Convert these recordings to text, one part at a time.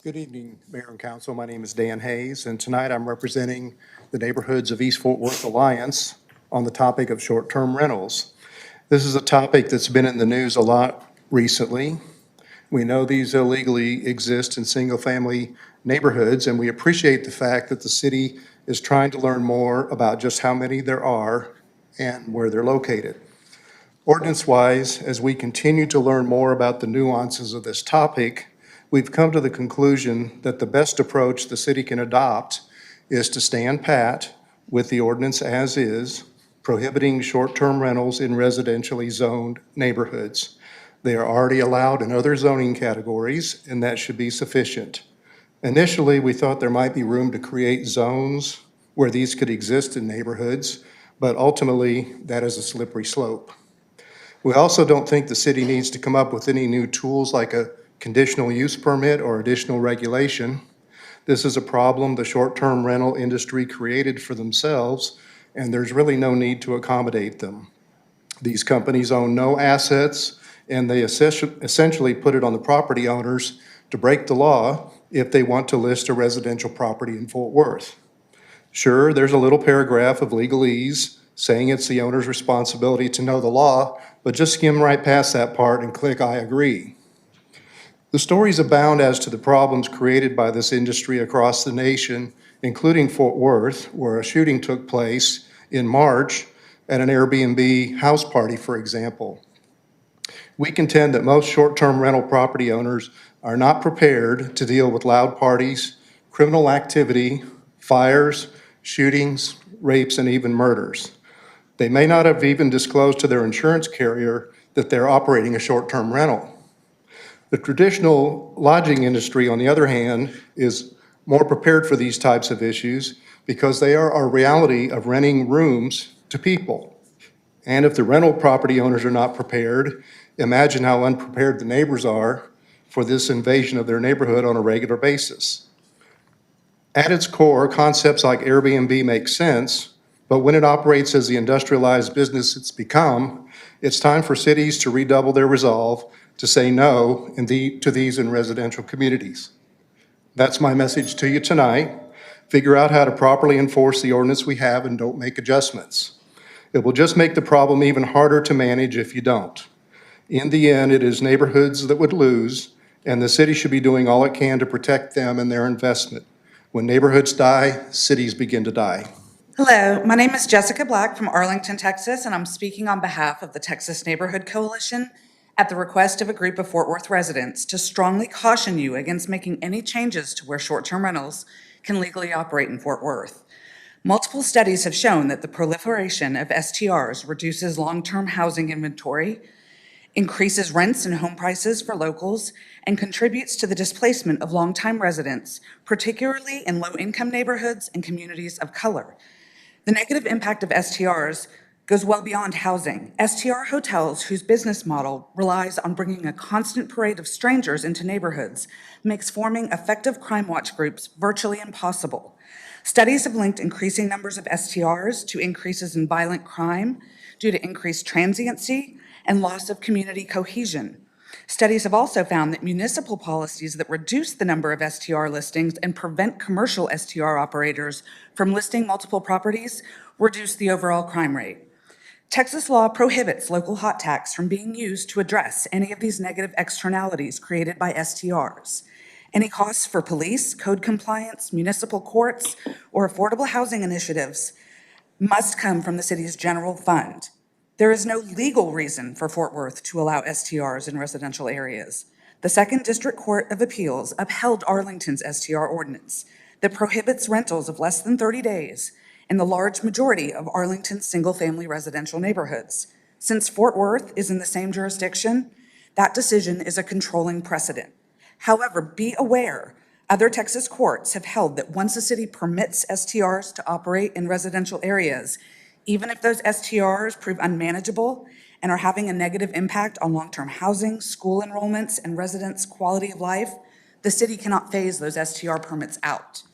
Good evening, Mayor and Council. My name is Dan Hayes, and tonight I'm representing the neighborhoods of East Fort Worth Alliance on the topic of short-term rentals. This is a topic that's been in the news a lot recently. We know these illegally exist in single-family neighborhoods, and we appreciate the fact that the city is trying to learn more about just how many there are and where they're located. Ordinance-wise, as we continue to learn more about the nuances of this topic, we've come to the conclusion that the best approach the city can adopt is to stand pat with the ordinance as is, prohibiting short-term rentals in residentially zoned neighborhoods. They are already allowed in other zoning categories, and that should be sufficient. Initially, we thought there might be room to create zones where these could exist in neighborhoods, but ultimately, that is a slippery slope. We also don't think the city needs to come up with any new tools like a conditional use permit or additional regulation. This is a problem the short-term rental industry created for themselves, and there's really no need to accommodate them. These companies own no assets, and they essentially put it on the property owners to break the law if they want to list a residential property in Fort Worth. Sure, there's a little paragraph of legalese saying it's the owner's responsibility to know the law, but just skim right past that part and click I agree. The stories abound as to the problems created by this industry across the nation, including Fort Worth, where a shooting took place in March at an Airbnb house party, for example. We contend that most short-term rental property owners are not prepared to deal with loud parties, criminal activity, fires, shootings, rapes, and even murders. They may not have even disclosed to their insurance carrier that they're operating a short-term rental. The traditional lodging industry, on the other hand, is more prepared for these types of issues because they are a reality of renting rooms to people. And if the rental property owners are not prepared, imagine how unprepared the neighbors are for this invasion of their neighborhood on a regular basis. At its core, concepts like Airbnb make sense, but when it operates as the industrialized business it's become, it's time for cities to redouble their resolve to say no to these in residential communities. That's my message to you tonight. Figure out how to properly enforce the ordinance we have and don't make adjustments. It will just make the problem even harder to manage if you don't. In the end, it is neighborhoods that would lose, and the city should be doing all it can to protect them and their investment. When neighborhoods die, cities begin to die. Hello, my name is Jessica Black from Arlington, Texas, and I'm speaking on behalf of the Texas Neighborhood Coalition at the request of a group of Fort Worth residents to strongly caution you against making any changes to where short-term rentals can legally operate in Fort Worth. Multiple studies have shown that the proliferation of STRs reduces long-term housing inventory, increases rents and home prices for locals, and contributes to the displacement of longtime residents, particularly in low-income neighborhoods and communities of color. The negative impact of STRs goes well beyond housing. STR hotels, whose business model relies on bringing a constant parade of strangers into neighborhoods, makes forming effective crime watch groups virtually impossible. Studies have linked increasing numbers of STRs to increases in violent crime due to increased transiency and loss of community cohesion. Studies have also found that municipal policies that reduce the number of STR listings and prevent commercial STR operators from listing multiple properties reduce the overall crime rate. Texas law prohibits local hot tax from being used to address any of these negative externalities created by STRs. Any costs for police, code compliance, municipal courts, or affordable housing initiatives must come from the city's general fund. There is no legal reason for Fort Worth to allow STRs in residential areas. The Second District Court of Appeals upheld Arlington's STR ordinance that prohibits rentals of less than 30 days in the large majority of Arlington's single-family residential neighborhoods. Since Fort Worth is in the same jurisdiction, that decision is a controlling precedent. However, be aware, other Texas courts have held that once a city permits STRs to operate in residential areas, even if those STRs prove unmanageable and are having a negative impact on long-term housing, school enrollments, and residents' quality of life, the city cannot phase those STR permits out.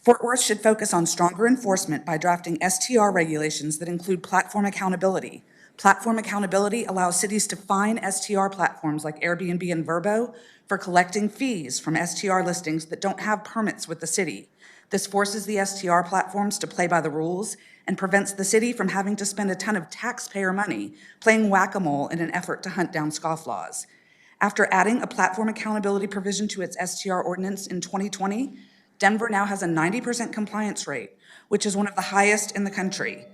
Fort Worth should focus on stronger enforcement by drafting STR regulations that include platform accountability, Platform accountability allows cities to fine STR platforms like Airbnb and Vrbo for collecting fees from STR listings that don't have permits with the city. This forces the STR platforms to play by the rules and prevents the city from having to spend a ton of taxpayer money playing whack-a-mole in an effort to hunt down scofflaws. After adding a platform accountability provision to its STR ordinance in 2020, Denver now has a 90% compliance rate, which is one of the highest in the country.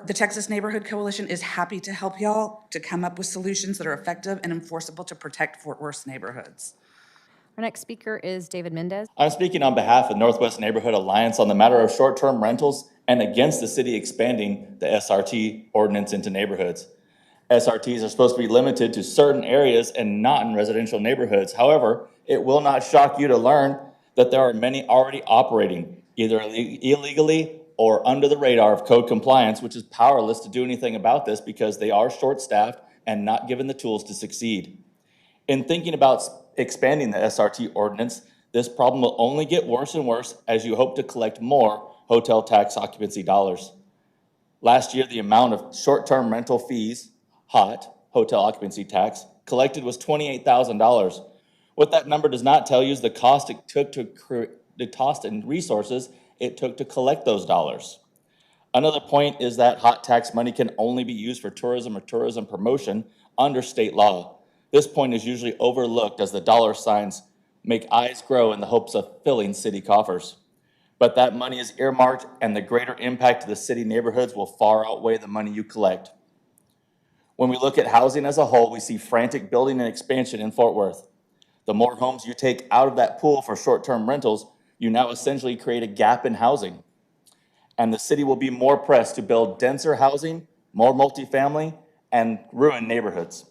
The Texas Neighborhood Coalition is happy to help y'all to come up with solutions that are effective and enforceable to protect Fort Worth's neighborhoods. Our next speaker is David Mendez. I'm speaking on behalf of Northwest Neighborhood Alliance on the matter of short-term rentals and against the city expanding the SRT ordinance into neighborhoods. SRTs are supposed to be limited to certain areas and not in residential neighborhoods. However, it will not shock you to learn that there are many already operating, either illegally or under the radar of code compliance, which is powerless to do anything about this because they are short-staffed and not given the tools to succeed. In thinking about expanding the SRT ordinance, this problem will only get worse and worse as you hope to collect more hotel tax occupancy dollars. Last year, the amount of short-term rental fees, HOT, hotel occupancy tax, collected was $28,000. What that number does not tell you is the cost it took the cost and resources it took to collect those dollars. Another point is that HOT tax money can only be used for tourism or tourism promotion under state law. This point is usually overlooked as the dollar signs make eyes grow in the hopes of filling city coffers. But that money is earmarked, and the greater impact to the city neighborhoods will far outweigh the money you collect. When we look at housing as a whole, we see frantic building and expansion in Fort Worth. The more homes you take out of that pool for short-term rentals, you now essentially create a gap in housing. And the city will be more pressed to build denser housing, more multifamily, and ruin neighborhoods.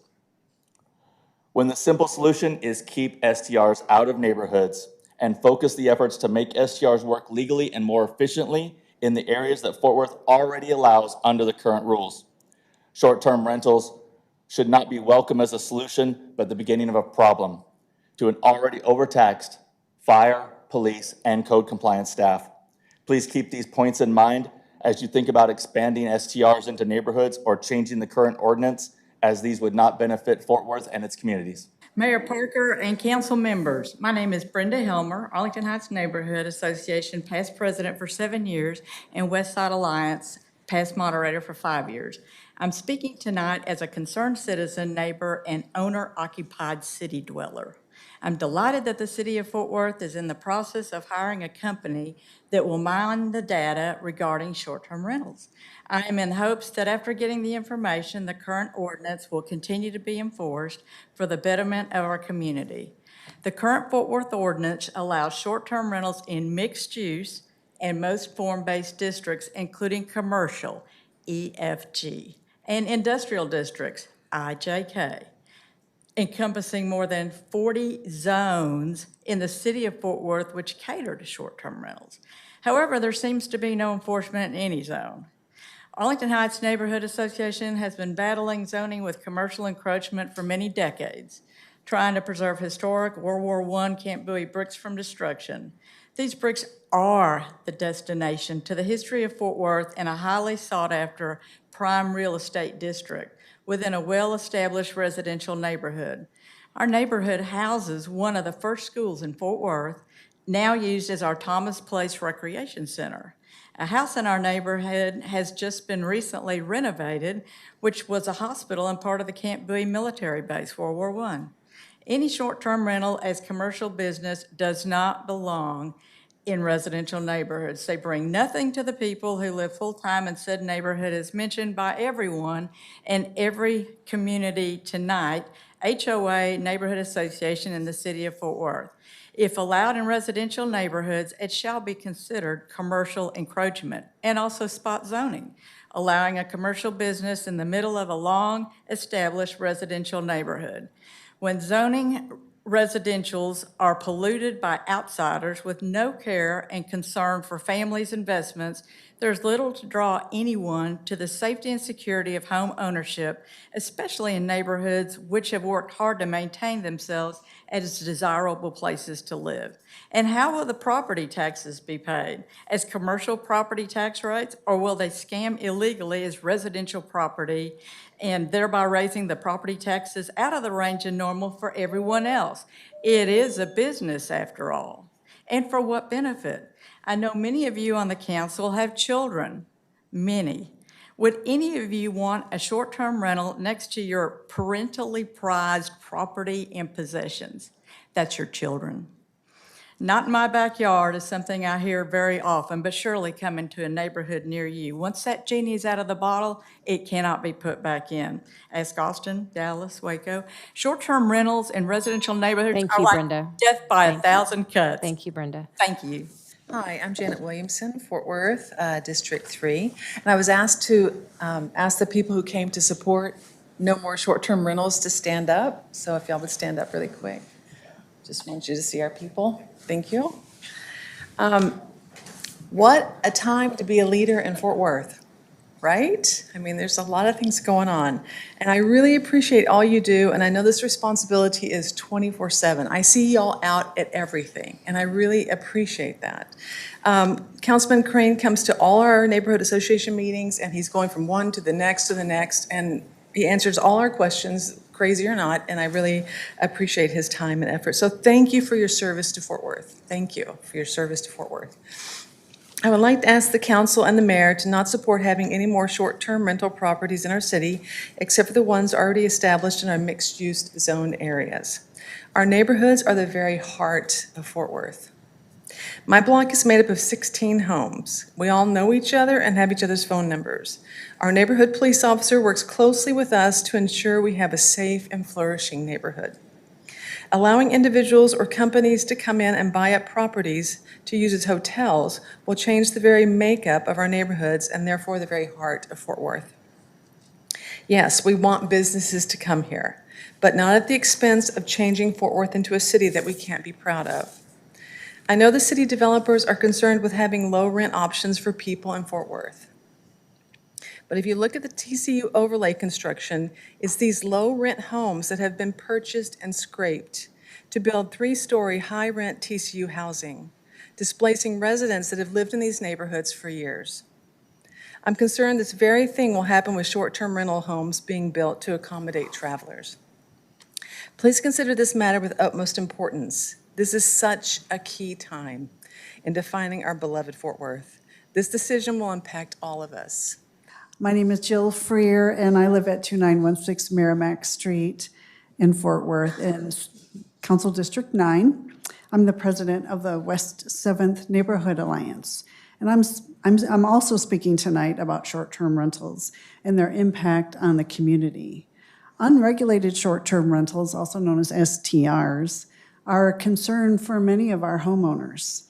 When the simple solution is keep STRs out of neighborhoods and focus the efforts to make STRs work legally and more efficiently in the areas that Fort Worth already allows under the current rules. Short-term rentals should not be welcome as a solution, but the beginning of a problem to an already overtaxed fire, police, and code compliance staff. Please keep these points in mind as you think about expanding STRs into neighborhoods or changing the current ordinance, as these would not benefit Fort Worth and its communities. Mayor Parker and council members, my name is Brenda Helmer, Arlington Heights Neighborhood Association past president for 7 years and West Side Alliance past moderator for 5 years. I'm speaking tonight as a concerned citizen, neighbor, and owner-occupied city dweller. I'm delighted that the city of Fort Worth is in the process of hiring a company that will mine the data regarding short-term rentals. I am in hopes that after getting the information, the current ordinance will continue to be enforced for the betterment of our community. The current Fort Worth ordinance allows short-term rentals in mixed use and most form-based districts, including commercial, EFG, and industrial districts, IJK, encompassing more than 40 zones in the city of Fort Worth which cater to short-term rentals. However, there seems to be no enforcement in any zone. Arlington Heights Neighborhood Association has been battling zoning with commercial encroachment for many decades, trying to preserve historic World War I Camp Bowie bricks from destruction. These bricks are the destination to the history of Fort Worth in a highly sought-after prime real estate district within a well-established residential neighborhood. Our neighborhood houses one of the first schools in Fort Worth, now used as our Thomas Place Recreation Center. A house in our neighborhood has just been recently renovated, which was a hospital and part of the Camp Bowie military base, World War I. Any short-term rental as commercial business does not belong in residential neighborhoods. They bring nothing to the people who live full-time in said neighborhood, as mentioned by everyone in every community tonight, HOA, neighborhood association in the city of Fort Worth. If allowed in residential neighborhoods, it shall be considered commercial encroachment and also spot zoning, allowing a commercial business in the middle of a long-established residential neighborhood. When zoning residentials are polluted by outsiders with no care and concern for families' investments, There's little to draw anyone to the safety and security of home ownership, especially in neighborhoods which have worked hard to maintain themselves as desirable places to live. And how will the property taxes be paid? As commercial property tax rates, or will they scam illegally as residential property and thereby raising the property taxes out of the range of normal for everyone else? It is a business after all. And for what benefit? I know many of you on the council have children, many. Would any of you want a short-term rental next to your parentally prized property and possessions? That's your children. Not in my backyard is something I hear very often, but surely coming to a neighborhood near you. Once that genie is out of the bottle, it cannot be put back in. Ask Austin, Dallas, Waco. Short-term rentals in residential neighborhoods Thank are you, like Brenda. death by Thank you. 1,000 cuts. Thank you, Brenda. Thank you. Hi, I'm Janet Williamson, Fort Worth, District 3. And I was asked to ask the people who came to support no more short-term rentals to stand up. So if y'all would stand up really quick. Just want you to see our people. Thank you. What a time to be a leader in Fort Worth, right? I mean, there's a lot of things going on. And I really appreciate all you do, and I know this responsibility is 24/7. I see y'all out at everything, and I really appreciate that. Councilman Crane comes to all our neighborhood association meetings, and he's going from one to the next, and he answers all our questions, crazy or not, and I really appreciate his time and effort. So thank you for your service to Fort Worth. Thank you for your service to Fort Worth. I would like to ask the council and the mayor to not support having any more short-term rental properties in our city, except for the ones already established in our mixed-use zone areas. Our neighborhoods are the very heart of Fort Worth. My block is made up of 16 homes. We all know each other and have each other's phone numbers. Our neighborhood police officer works closely with us to ensure we have a safe and flourishing neighborhood. Allowing individuals or companies to come in and buy up properties to use as hotels will change the very makeup of our neighborhoods and therefore the very heart of Fort Worth. Yes, we want businesses to come here, but not at the expense of changing Fort Worth into a city that we can't be proud of. I know the city developers are concerned with having low rent options for people in Fort Worth. But if you look at the TCU overlay construction, it's these low rent homes that have been purchased and scraped to build 3-story high rent TCU housing, displacing residents that have lived in these neighborhoods for years. I'm concerned this very thing will happen with short-term rental homes being built to accommodate travelers. Please consider this matter with utmost importance. This is such a key time in defining our beloved Fort Worth. This decision will impact all of us. My name is Jill Freer, and I live at 2916 Merrimack Street in Fort Worth in Council District 9. I'm the president of the West 7th Neighborhood Alliance. And I'm also speaking tonight about short-term rentals and their impact on the community. Unregulated short-term rentals, also known as STRs, are a concern for many of our homeowners.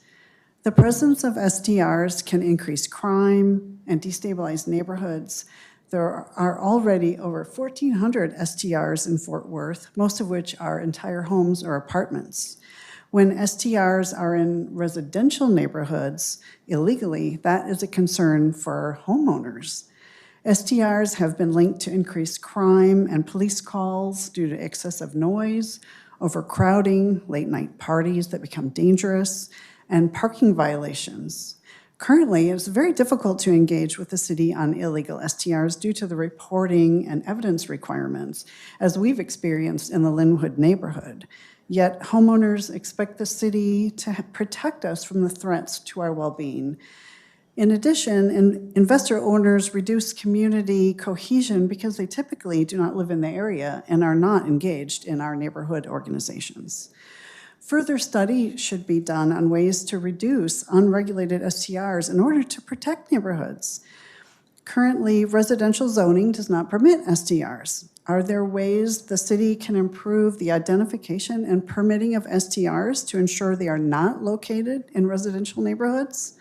The presence of STRs can increase crime and destabilize neighborhoods. There are already over 1,400 STRs in Fort Worth, most of which are entire homes or apartments. When STRs are in residential neighborhoods illegally, that is a concern for homeowners. STRs have been linked to increased crime and police calls due to excessive noise, overcrowding, late-night parties that become dangerous, and parking violations. Currently, it's very difficult to engage with the city on illegal STRs due to the reporting and evidence requirements, as we've experienced in the Linwood neighborhood. Yet homeowners expect the city to protect us from the threats to our well-being. In addition, investor owners reduce community cohesion because they typically do not live in the area and are not engaged in our neighborhood organizations. Further study should be done on ways to reduce unregulated STRs in order to protect neighborhoods. Currently, residential zoning does not permit STRs. Are there ways the city can improve the identification and permitting of STRs to ensure they are not located in residential neighborhoods?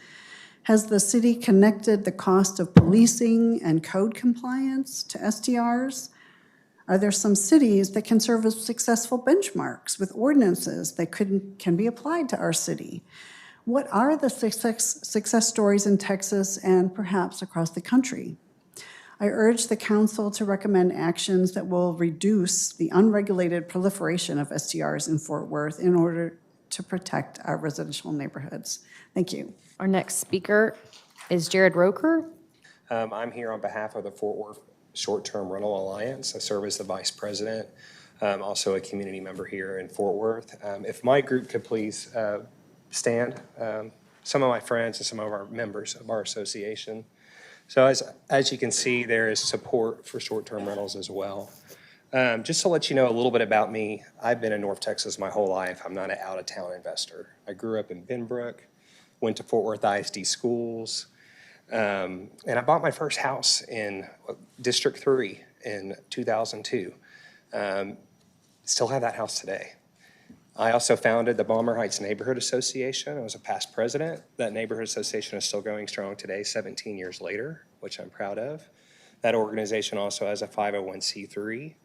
Has the city connected the cost of policing and code compliance to STRs? Are there some cities that can serve as successful benchmarks with ordinances that can be applied to our city? What are the success stories in Texas and perhaps across the country? I urge the council to recommend actions that will reduce the unregulated proliferation of STRs in Fort Worth in order to protect our residential neighborhoods. Thank you. Our next speaker is Jared Roker. I'm here on behalf of the Fort Worth Short-Term Rental Alliance. I serve as the vice president, also a community member here in Fort Worth. If my group could please stand, some of my friends and some of our members of our association. So as you can see, there is support for short-term rentals as well. Just to let you know a little bit about me, I've been in North Texas my whole life. I'm not an out-of-town investor. I grew up in Benbrook, went to Fort Worth ISD schools, and I bought my first house in District 3 in 2002. Still have that house today. I also founded the Balmer Heights Neighborhood Association. I was a past president. That neighborhood association is still going strong today, 17 years later, which I'm proud of. That organization also has a 501c3.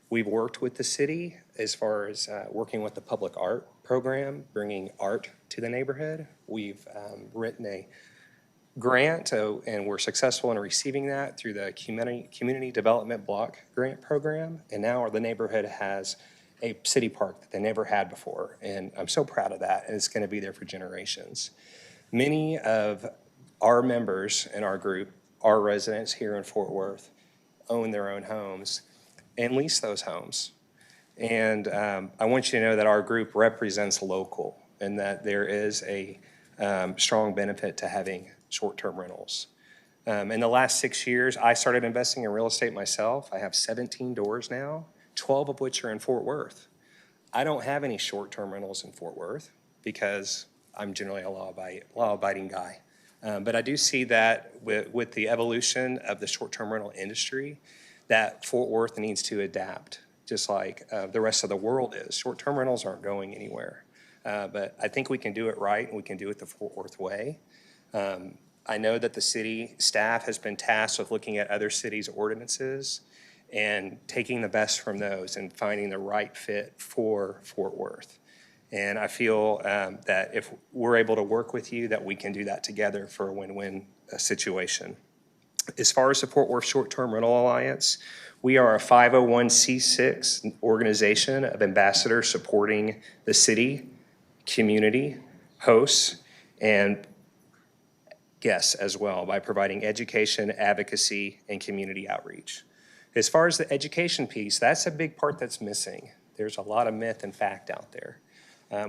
We've worked with the city as far as working with the public art program, bringing art to the neighborhood. We've written a grant, and we're successful in receiving that through the Community Development Block Grant Program. And now the neighborhood has a city park that they never had before. And I'm so proud of that, and it's gonna be there for generations. Many of our members in our group, our residents here in Fort Worth, own their own homes and lease those homes. And I want you to know that our group represents local and that there is a strong benefit to having short-term rentals. In the last 6 years, I started investing in real estate myself. I have 17 doors now, 12 of which are in Fort Worth. I don't have any short-term rentals in Fort Worth because I'm generally a law-abiding guy. But I do see that with the evolution of the short-term rental industry, that Fort Worth needs to adapt, just like the rest of the world is. Short-term rentals aren't going anywhere. But I think we can do it right, and we can do it the Fort Worth way. I know that the city staff has been tasked with looking at other cities' ordinances and taking the best from those and finding the right fit for Fort Worth. And I feel that if we're able to work with you, that we can do that together for a win-win situation. As far as the Fort Worth Short-Term Rental Alliance, we are a 501c6 organization of ambassadors supporting the city, community, hosts, and guests as well by providing education, advocacy, and community outreach. As far as the education piece, that's a big part that's missing. There's a lot of myth and fact out there.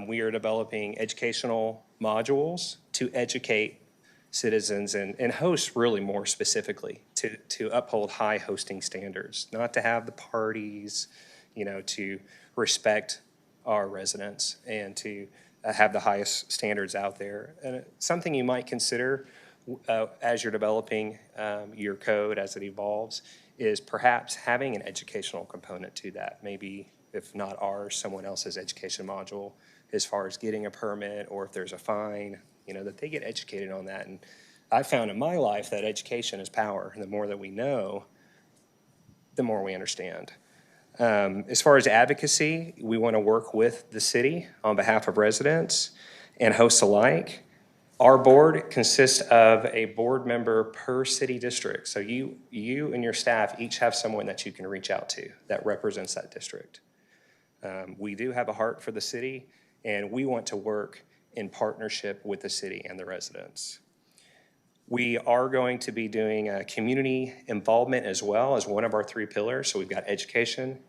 We are developing educational modules to educate citizens and hosts really more specifically to uphold high hosting standards, not to have the parties, to respect our residents and to have the highest standards out there. And something you might consider as you're developing your code as it evolves is perhaps having an educational component to that. Maybe if not ours, someone else's education module as far as getting a permit or if there's a fine, that they get educated on that. And I found in my life that education is power. And the more that we know, the more we understand. As far as advocacy, we want to work with the city on behalf of residents and hosts alike. Our board consists of a board member per city district. So you and your staff each have someone that you can reach out to that represents that district. We do have a heart for the city, and we want to work in partnership with the city and the residents. We are going to be doing community involvement as well as one of our 3 pillars. So we've got education,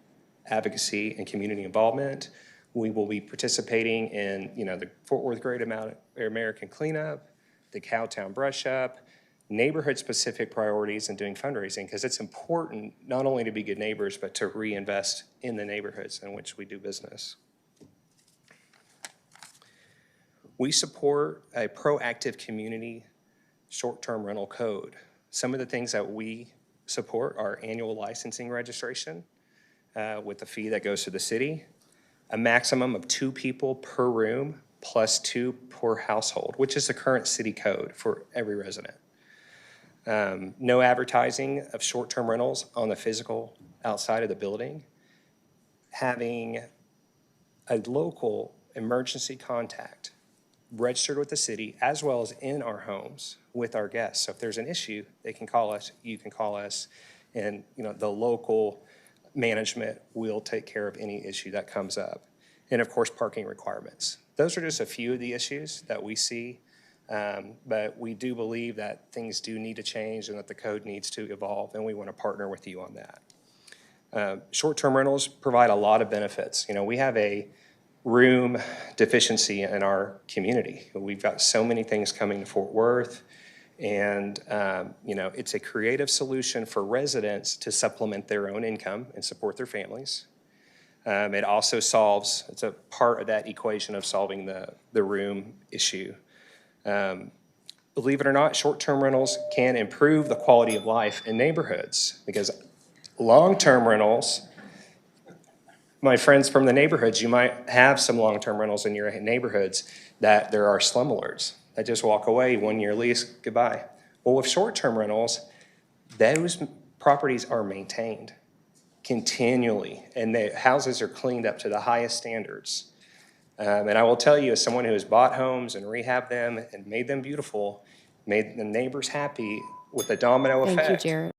advocacy, and community involvement. We will be participating in, the Fort Worth Great American Cleanup, the Cowtown Brush Up, neighborhood-specific priorities, and doing fundraising, because it's important not only to be good neighbors, but to reinvest in the neighborhoods in which we do business. We support a proactive community short-term rental code. Some of the things that we support are annual licensing registration with a fee that goes to the city, a maximum of 2 people per room plus 2 per household, which is the current city code for every resident. No advertising of short-term rentals on the physical outside of the building. Having a local emergency contact registered with the city as well as in our homes with our guests. So if there's an issue, they can call us, you can call us, and, you know, the local management will take care of any issue that comes up. And of course, parking requirements. Those are just a few of the issues that we see. But we do believe that things do need to change and that the code needs to evolve, and we want to partner with you on that. Short-term rentals provide a lot of benefits. You know, we have a room deficiency in our community. We've got so many things coming to Fort Worth, and, you know, it's a creative solution for residents to supplement their own income and support their families. It also solves, it's a part of that equation of solving the room issue. Believe it or not, short-term rentals can improve the quality of life in neighborhoods, because long-term rentals, my friends from the neighborhoods, you might have some long-term rentals in your neighborhoods that there are slumlords that just walk away, 1-year lease, goodbye. Well, with short-term rentals, those properties are maintained continually, and the houses are cleaned up to the highest standards. And I will tell you, as someone who has bought homes and rehabbed them and made them beautiful, made the neighbors happy with a domino effect. Thank you, Jared.